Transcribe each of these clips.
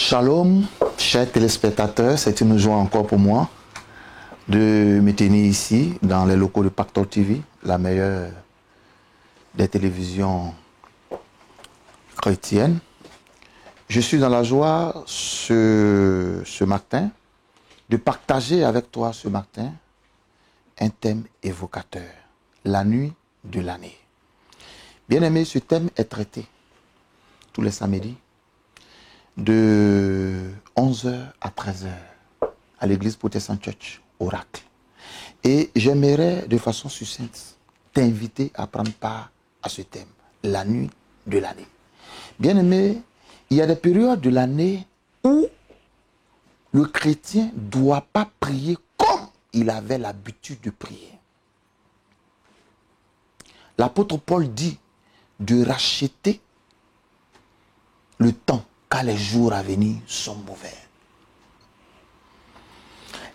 Shalom, chers téléspectateurs, c'est une joie encore pour moi de me tenir ici dans les locaux de Pactor TV, la meilleure des télévisions chrétiennes. Je suis dans la joie ce matin de partager avec toi ce matin un thème évocateur, la nuit de l'année. Bien-aimé, ce thème est traité tous les samedis de 11h à 13h à l'église Protestant Church, Oracle. Et j'aimerais de façon succincte t'inviter à prendre part à ce thème, la nuit de l'année. Bien-aimé, il y a des périodes de l'année où le chrétien ne doit pas prier comme il avait l'habitude de prier. L'apôtre Paul dit de racheter le temps car les jours à venir sont mauvais.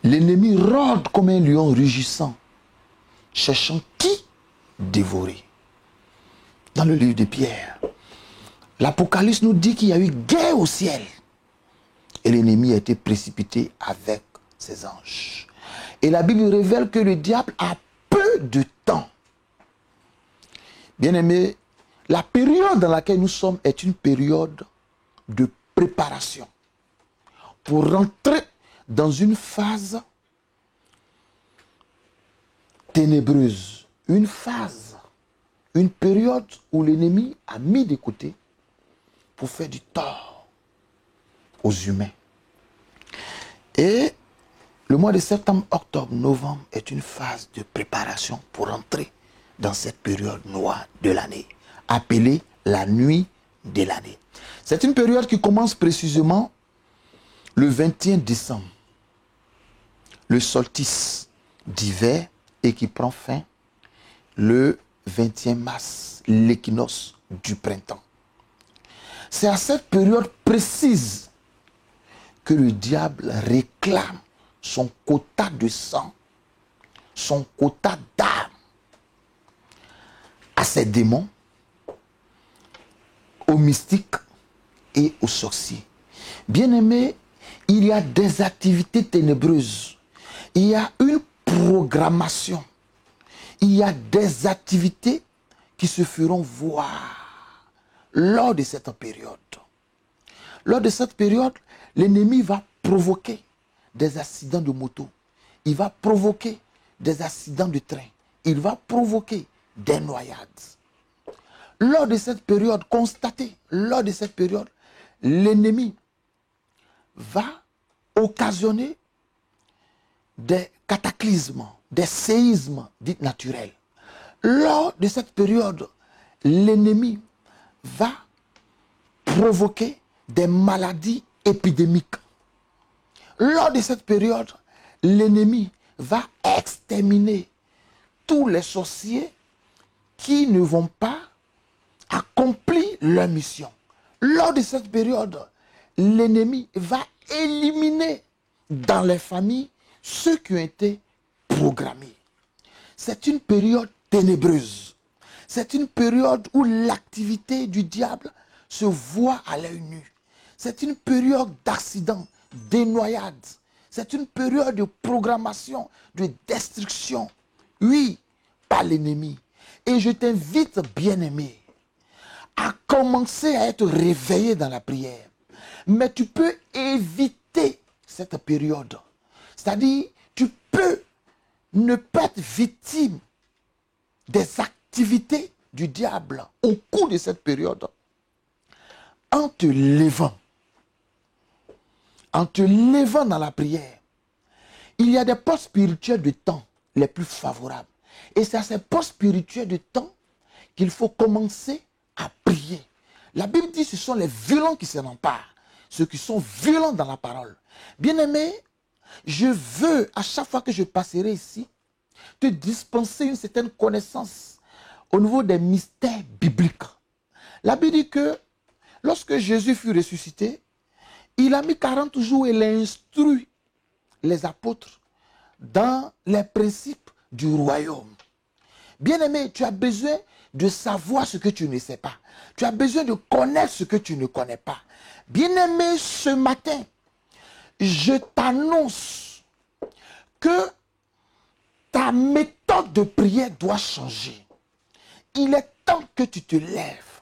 L'ennemi rôde comme un lion rugissant, cherchant qui dévorer. Dans le livre de Pierre, l'Apocalypse nous dit qu'il y a eu guerre au ciel. Et l'ennemi a été précipité avec ses anges. Et la Bible révèle que le diable a peu de temps. Bien-aimés, la période dans laquelle nous sommes est une période de préparation pour rentrer dans une phase ténébreuse, une période où l'ennemi a mis de côté pour faire du tort aux humains. Et le mois de septembre, octobre, novembre est une phase de préparation pour entrer dans cette période noire de l'année, appelée la nuit de l'année. C'est une période qui commence précisément le 21 décembre, le solstice d'hiver, et qui prend fin le 21 mars, l'équinoxe du printemps. C'est à cette période précise que le diable réclame son quota de sang, son quota d'âme à ses démons, aux mystiques et aux sorciers. Bien-aimés, il y a des activités ténébreuses. Il y a une programmation. Il y a des activités qui se feront voir lors de cette période. Lors de cette période, l'ennemi va provoquer des accidents de moto. Il va provoquer des accidents de train. Il va provoquer des noyades. Lors de cette période, constatez, lors de cette période, l'ennemi va occasionner des cataclysmes, des séismes dits naturels. Lors de cette période, l'ennemi va provoquer des maladies épidémiques. Lors de cette période, l'ennemi va exterminer tous les sorciers qui ne vont pas accomplir leur mission. Lors de cette période, l'ennemi va éliminer dans les familles ceux qui ont été programmés. C'est une période ténébreuse. C'est une période où l'activité du diable se voit à l'œil nu. C'est une période d'accidents, de noyades. C'est une période de programmation, de destruction. Oui, par l'ennemi. Et je t'invite, bien-aimé, à commencer à être réveillé dans la prière. Mais tu peux éviter cette période. C'est-à-dire, tu peux ne pas être victime des activités du diable au cours de cette période. En te levant dans la prière, il y a des postes spirituels de temps les plus favorables. Et c'est à ces postes spirituels de temps qu'il faut commencer à prier. La Bible dit que ce sont les violents qui s'en emparent, ceux qui sont violents dans la parole. Bien-aimé, je veux, à chaque fois que je passerai ici, te dispenser une certaine connaissance au niveau des mystères bibliques. La Bible dit que lorsque Jésus fut ressuscité, il a mis 40 jours et il a instruit les apôtres dans les principes du royaume. Bien-aimé, tu as besoin de savoir ce que tu ne sais pas. Tu as besoin de connaître ce que tu ne connais pas. Bien-aimé, ce matin, je t'annonce que ta méthode de prière doit changer. Il est temps que tu te lèves.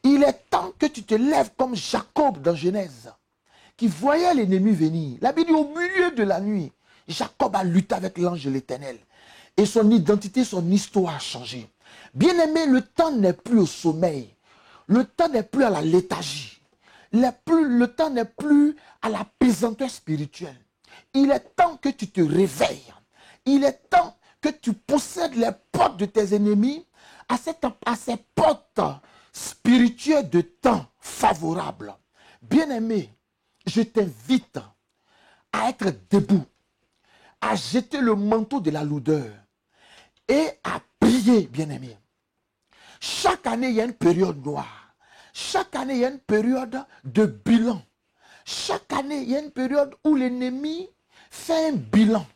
Il est temps que tu te lèves comme Jacob dans Genèse, qui voyait l'ennemi venir. La Bible dit au milieu de la nuit, Jacob a lutté avec l'ange de l'Éternel. Et son identité, son histoire a changé. Bien-aimé, le temps n'est plus au sommeil. Le temps n'est plus à la léthargie. Le temps n'est plus à la pesanteur spirituelle. Il est temps que tu te réveilles. Il est temps que tu possèdes les portes de tes ennemis à ces portes spirituelles de temps favorables. Bien-aimé, je t'invite à être debout, à jeter le manteau de la lourdeur et à prier, bien-aimé. Chaque année, il y a une période noire. Chaque année, il y a une période de bilan. Chaque année, il y a une période où l'ennemi fait un bilan.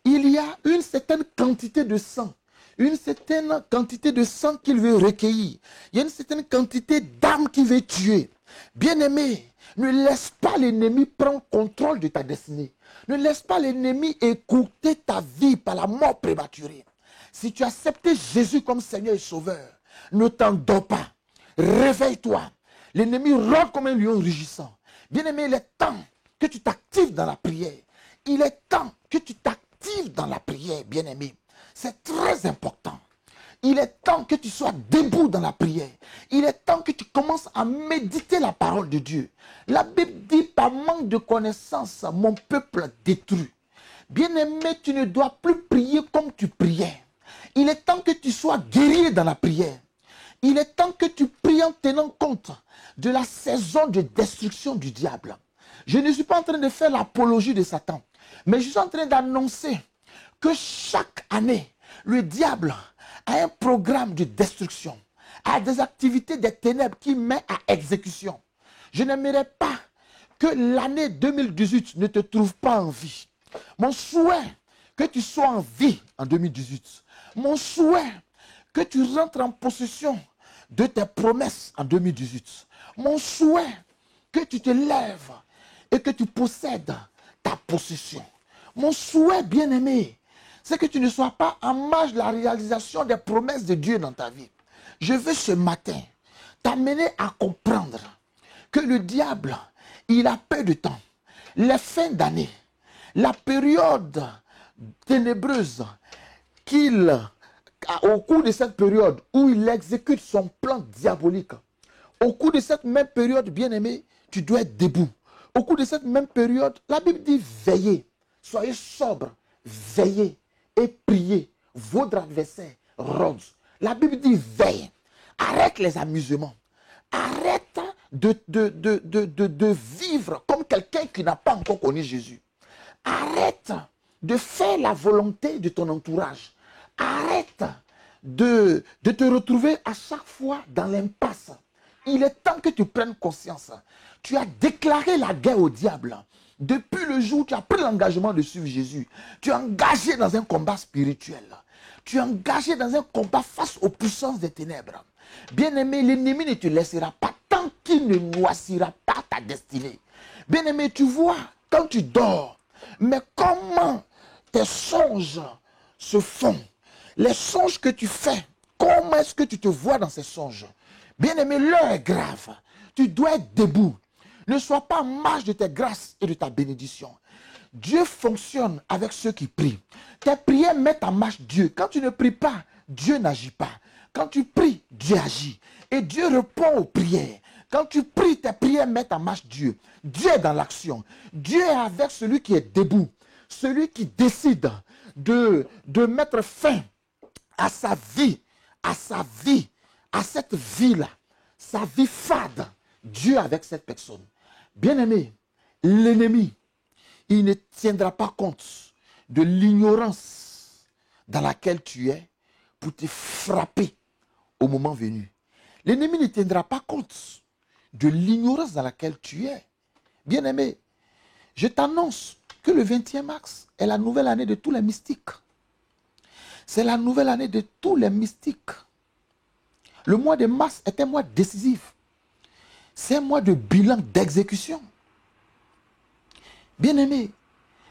Il y a une certaine quantité de sang. Une certaine quantité de sang qu'il veut recueillir. Il y a une certaine quantité d'âmes qu'il veut tuer. Bien-aimé, ne laisse pas l'ennemi prendre contrôle de ta destinée. Ne laisse pas l'ennemi écouter ta vie par la mort prématurée. Si tu as accepté Jésus comme Seigneur et Sauveur, ne t'endors pas. Réveille-toi. L'ennemi rôde comme un lion rugissant. Bien-aimé, il est temps que tu t'actives dans la prière. Il est temps que tu t'actives dans la prière, bien-aimé. C'est très important. Il est temps que tu sois debout dans la prière. Il est temps que tu commences à méditer la parole de Dieu. La Bible dit, par manque de connaissance, mon peuple détruit. Bien-aimé, tu ne dois plus prier comme tu priais. Il est temps que tu sois guerrier dans la prière. Il est temps que tu pries en tenant compte de la saison de destruction du diable. Je ne suis pas en train de faire l'apologie de Satan, mais je suis en train d'annoncer que chaque année, le diable a un programme de destruction, a des activités des ténèbres qu'il met à exécution. Je n'aimerais pas que l'année 2018 ne te trouve pas en vie. Mon souhait, que tu sois en vie en 2018. Mon souhait, que tu rentres en possession de tes promesses en 2018. Mon souhait, que tu te lèves et que tu possèdes ta possession. Mon souhait, bien-aimé, c'est que tu ne sois pas en marge de la réalisation des promesses de Dieu dans ta vie. Je veux ce matin t'amener à comprendre que le diable, il a peu de temps. Les fins d'année, la période ténébreuse au cours de cette période où il exécute son plan diabolique, au cours de cette même période, bien-aimé, tu dois être debout. Au cours de cette même période, la Bible dit veillez, soyez sobre, veillez et priez. Votre adversaire rôde. La Bible dit veille. Arrête les amusements. Arrête de vivre comme quelqu'un qui n'a pas encore connu Jésus. Arrête de faire la volonté de ton entourage. Arrête de te retrouver à chaque fois dans l'impasse. Il est temps que tu prennes conscience. Tu as déclaré la guerre au diable. Depuis le jour où tu as pris l'engagement de suivre Jésus, tu es engagé dans un combat spirituel. Tu es engagé dans un combat face aux puissances des ténèbres. Bien-aimé, l'ennemi ne te laissera pas tant qu'il ne noircira pas ta destinée. Bien-aimé, tu vois, quand tu dors, mais comment tes songes se font? Les songes que tu fais, comment est-ce que tu te vois dans ces songes? Bien-aimé, l'heure est grave. Tu dois être debout. Ne sois pas en marge de tes grâces et de ta bénédiction. Dieu fonctionne avec ceux qui prient. Tes prières mettent en marche Dieu. Quand tu ne pries pas, Dieu n'agit pas. Quand tu pries, Dieu agit. Et Dieu répond aux prières. Quand tu pries, tes prières mettent en marche Dieu. Dieu est dans l'action. Dieu est avec celui qui est debout. Celui qui décide de mettre fin à sa vie, à cette vie-là, sa vie fade. Dieu avec cette personne. Bien-aimé, l'ennemi, il ne tiendra pas compte de l'ignorance dans laquelle tu es pour te frapper au moment venu. L'ennemi ne tiendra pas compte de l'ignorance dans laquelle tu es. Bien-aimé, je t'annonce que le 20e mars est la nouvelle année de tous les mystiques. C'est la nouvelle année de tous les mystiques. Le mois de mars est un mois décisif. C'est un mois de bilan d'exécution. Bien-aimé,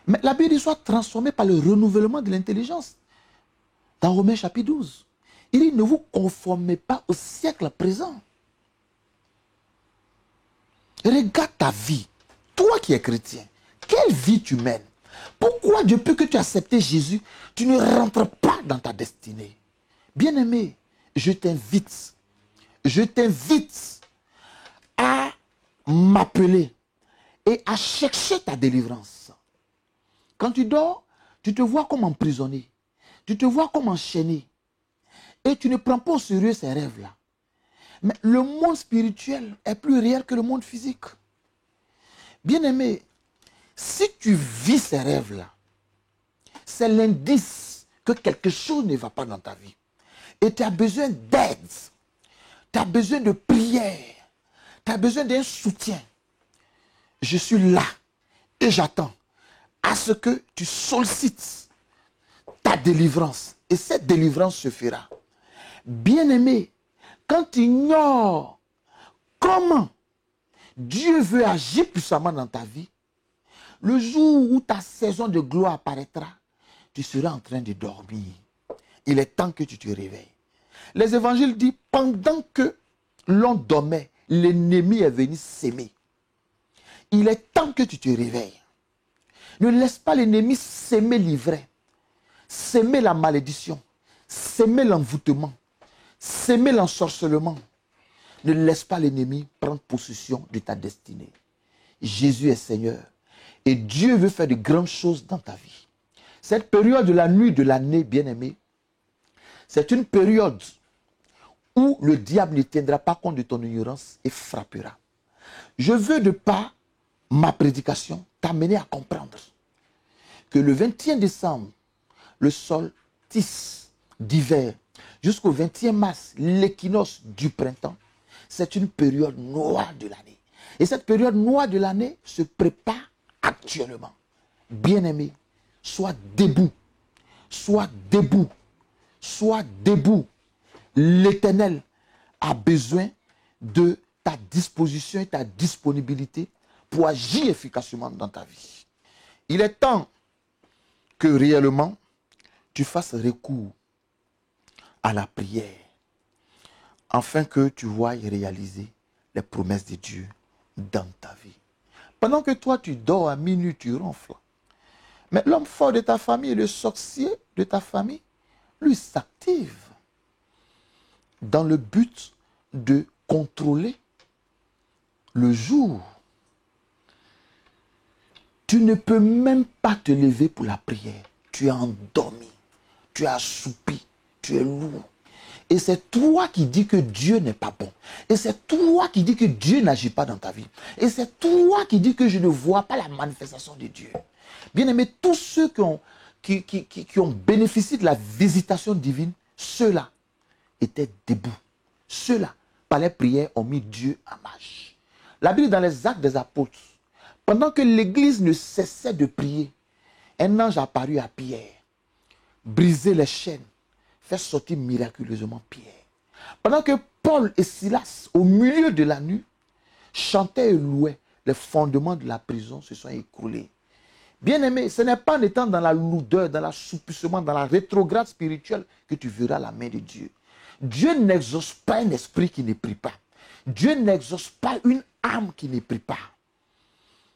mais la Bible dit soit transformée par le renouvellement de l'intelligence. Dans Romains chapitre 12, il dit ne vous conformez pas au siècle présent. Regarde ta vie. Toi qui es chrétien, quelle vie tu mènes? Pourquoi depuis que tu as accepté Jésus, tu ne rentres pas dans ta destinée? Bien-aimé, je t'invite à m'appeler et à chercher ta délivrance. Quand tu dors, tu te vois comme emprisonné, tu te vois comme enchaîné et tu ne prends pas au sérieux ces rêves-là. Mais le monde spirituel est plus réel que le monde physique. Bien-aimé, si tu vis ces rêves-là, c'est l'indice que quelque chose ne va pas dans ta vie. Et tu as besoin d'aide, tu as besoin de prière, tu as besoin d'un soutien. Je suis là et j'attends à ce que tu sollicites ta délivrance. Et cette délivrance se fera. Bien-aimé, quand tu ignores comment Dieu veut agir puissamment dans ta vie, le jour où ta saison de gloire apparaîtra, tu seras en train de dormir. Il est temps que tu te réveilles. Les évangiles disent, pendant que l'on dormait, l'ennemi est venu s'aimer. Il est temps que tu te réveilles. Ne laisse pas l'ennemi s'aimer l'ivraie, s'aimer la malédiction, s'aimer l'envoûtement, s'aimer l'ensorcellement. Ne laisse pas l'ennemi prendre possession de ta destinée. Jésus est Seigneur et Dieu veut faire de grandes choses dans ta vie. Cette période de la nuit de l'année, bien-aimé, c'est une période où le diable ne tiendra pas compte de ton ignorance et frappera. Je veux de par ma prédication t'amener à comprendre que le 21 décembre, le solstice d'hiver, jusqu'au 21 mars, l'équinoxe du printemps, c'est une période noire de l'année. Et cette période noire de l'année se prépare actuellement. Bien-aimé, sois debout. Sois debout. Sois debout. L'Éternel a besoin de ta disposition et ta disponibilité pour agir efficacement dans ta vie. Il est temps que réellement tu fasses recours à la prière afin que tu voies réaliser les promesses de Dieu dans ta vie. Pendant que toi tu dors à minuit, tu ronfles. Mais l'homme fort de ta famille, le sorcier de ta famille, lui s'active dans le but de contrôler le jour. Tu ne peux même pas te lever pour la prière. Tu es endormi, tu es assoupi, tu es lourd. Et c'est toi qui dis que Dieu n'est pas bon. Et c'est toi qui dis que Dieu n'agit pas dans ta vie. Et c'est toi qui dis que je ne vois pas la manifestation de Dieu. Bien-aimés, tous ceux qui ont bénéficié de la visitation divine, ceux-là étaient debout. Ceux-là, par les prières, ont mis Dieu en marche. La Bible, dans les Actes des Apôtres, pendant que l'Église ne cessait de prier, un ange apparut à Pierre, brisait les chaînes, fait sortir miraculeusement Pierre. Pendant que Paul et Silas, au milieu de la nuit, chantaient et louaient, les fondements de la prison se sont écroulés. Bien-aimé, ce n'est pas en étant dans la lourdeur, dans l'assoupissement, dans la rétrograde spirituelle que tu verras la main de Dieu. Dieu n'exauce pas un esprit qui ne prie pas. Dieu n'exauce pas une âme qui ne prie pas.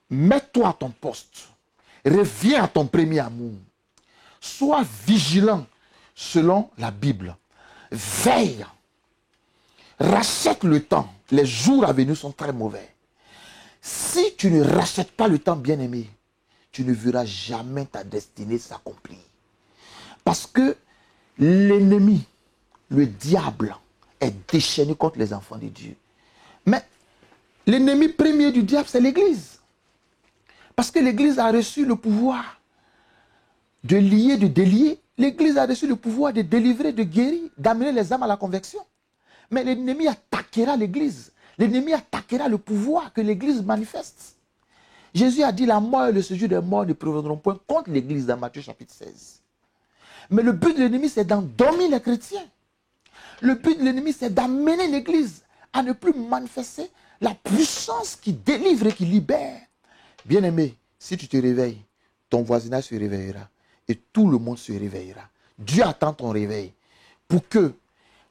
Mets-toi à ton poste. Reviens à ton premier amour. Sois vigilant selon la Bible. Veille. Rachète le temps. Les jours à venir sont très mauvais. Si tu ne rachètes pas le temps, bien-aimé, tu ne verras jamais ta destinée s'accomplir. Parce que l'ennemi, le diable, est déchaîné contre les enfants de Dieu. Mais l'ennemi premier du diable, c'est l'Église. Parce que l'Église a reçu le pouvoir de lier, de délier. L'Église a reçu le pouvoir de délivrer, de guérir, d'amener les âmes à la conversion. Mais l'ennemi attaquera l'Église. L'ennemi attaquera le pouvoir que l'Église manifeste. Jésus a dit la mort et le séjour des morts ne prévaudront point contre l'Église dans Matthieu chapitre 16. Mais le but de l'ennemi, c'est d'endormir les chrétiens. Le but de l'ennemi, c'est d'amener l'Église à ne plus manifester La puissance qui délivre et qui libère. Bien-aimé, si tu te réveilles, ton voisinage se réveillera et tout le monde se réveillera. Dieu attend ton réveil pour que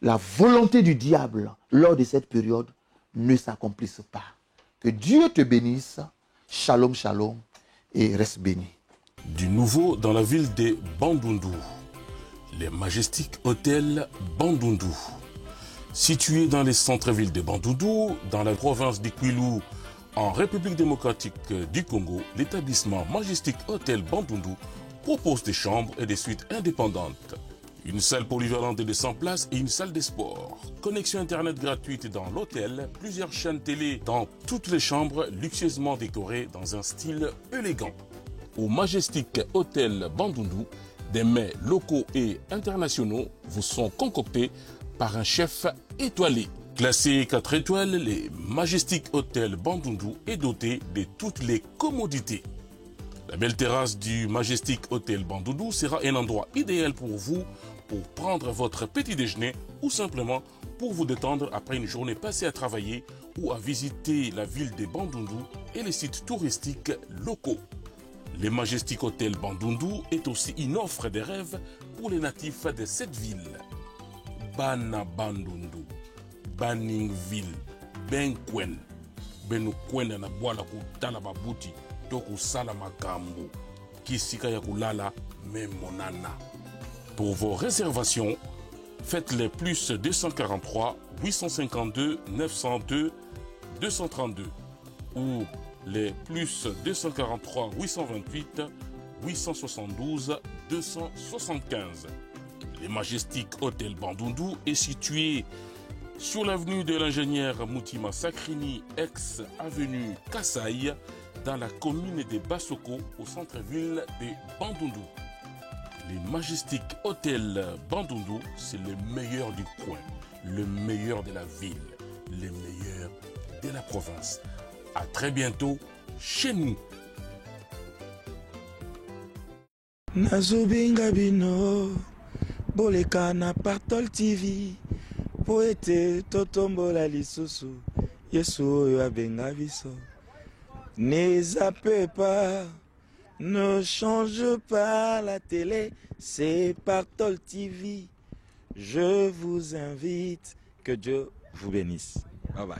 la volonté du diable lors de cette période ne s'accomplisse pas. Que Dieu te bénisse. Shalom, shalom et reste béni. Du nouveau dans la ville de Bandundu. Les Majestiques Hôtels Bandundu. Situé dans les centres-villes de Bandundu, dans la province d'Ikwilu, en République démocratique du Congo, l'établissement Majestic Hotel Bandundu propose des chambres et des suites indépendantes. Une salle polyvalente de 200 places et une salle de sport. Connexion internet gratuite dans l'hôtel, plusieurs chaînes télé dans toutes les chambres luxueusement décorées dans un style élégant. Au Majestic Hotel Bandundu, des mets locaux et internationaux vous sont concoctés par un chef étoilé. Classé 4 étoiles, les Majestic Hotel Bandundu est doté de toutes les commodités. La belle terrasse du Majestic Hotel Bandundu sera un endroit idéal pour vous pour prendre votre petit déjeuner ou simplement pour vous détendre après une journée passée à travailler ou à visiter la ville de Bandundu et les sites touristiques locaux. Le Majestic Hotel Bandundu est aussi une offre de rêve pour les natifs de cette ville. Bana Bandundu, Baningville, Benkwen, Benukwen na bwala kutala babuti, toku sala makambo, kisika ya kulala memonana. Pour vos réservations, faites les plus 243 852 902 232 ou les plus 243 828 872 275. Le Majestic Hotel Bandundu est situé sur l'avenue de l'ingénieur Moutima Sakrini, ex-avenue Kasaï, dans la commune de Bassoko, au centre-ville de Bandundu. Le Majestic Hotel Bandundu, c'est le meilleur du coin, le meilleur de la ville, le meilleur de la province. À très bientôt chez nous. Nazobinga bino boleka na Pactol TV po ete totombola lisusu Yesu oyo abenga biso. Ne zappez pas, ne change pas la télé, c'est Pactol TV. Je vous invite, que Dieu vous bénisse. Bye bye.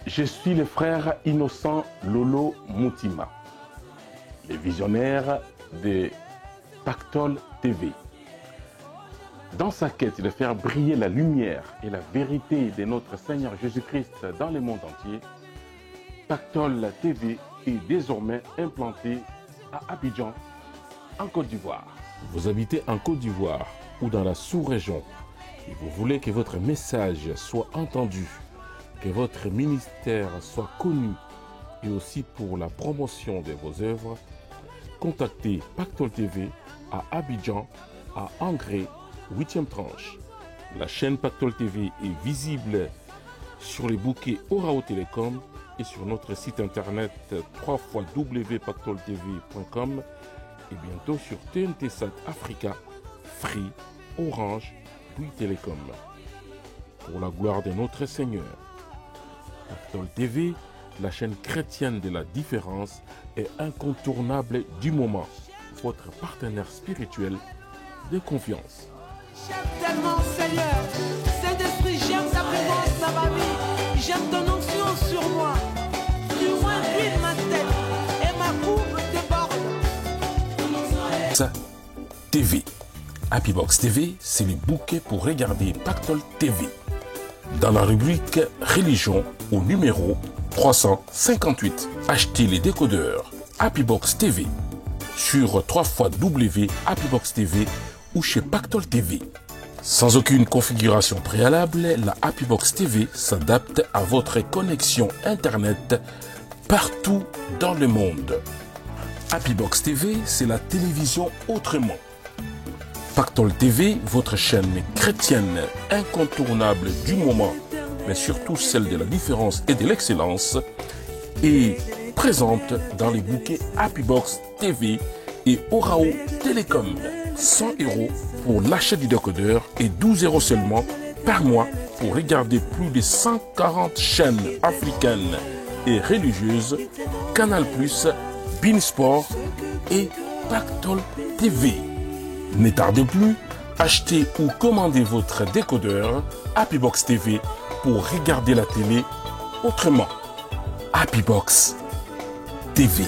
Je suis le frère innocent Lolo Moutima, le visionnaire de Pactol TV. Dans sa quête de faire briller la lumière et la vérité de notre Seigneur Jésus-Christ dans le monde entier, Pactol TV est désormais implanté à Abidjan, en Côte d'Ivoire. Vous habitez en Côte d'Ivoire ou dans la sous-région et vous voulez que votre message soit entendu, que votre ministère soit connu et aussi pour la promotion de vos œuvres, contactez Pactol TV à Abidjan, à Angré, 8e tranche. La chaîne Pactol TV est visible sur les bouquets Orao Télécom et sur notre site internet www.pactoltv.com et bientôt sur TNT Sat Africa, Free, Orange, Bouygues Télécom. Pour la gloire de notre Seigneur. Pactol TV, la chaîne chrétienne de la différence, est incontournable du moment. Votre partenaire spirituel de confiance. J'aime tellement Seigneur, Saint-Esprit, j'aime ta présence dans ma vie, j'aime ton onction sur moi, tu m'induis ma tête et ma coupe déborde. TV. Happy Box TV, c'est le bouquet pour regarder Pactol TV. Dans la rubrique Religion au numéro 358, achetez les décodeurs Happy Box TV sur www.happybox TV ou chez Pactol TV. Sans aucune configuration préalable, la Happy Box TV s'adapte à votre connexion Internet partout dans le monde. Happy Box TV, c'est la télévision autrement. Pactol TV, votre chaîne chrétienne incontournable du moment, mais surtout celle de la différence et de l'excellence, est présente dans les bouquets Happy Box TV et Orao Télécom. 100 € pour l'achat du décodeur et 12 € seulement par mois pour regarder plus de 140 chaînes africaines et religieuses, Canal+, Beansport et Pactol TV. Ne tardez plus, achetez ou commandez votre décodeur Happybox TV pour regarder la télé autrement. Happybox TV.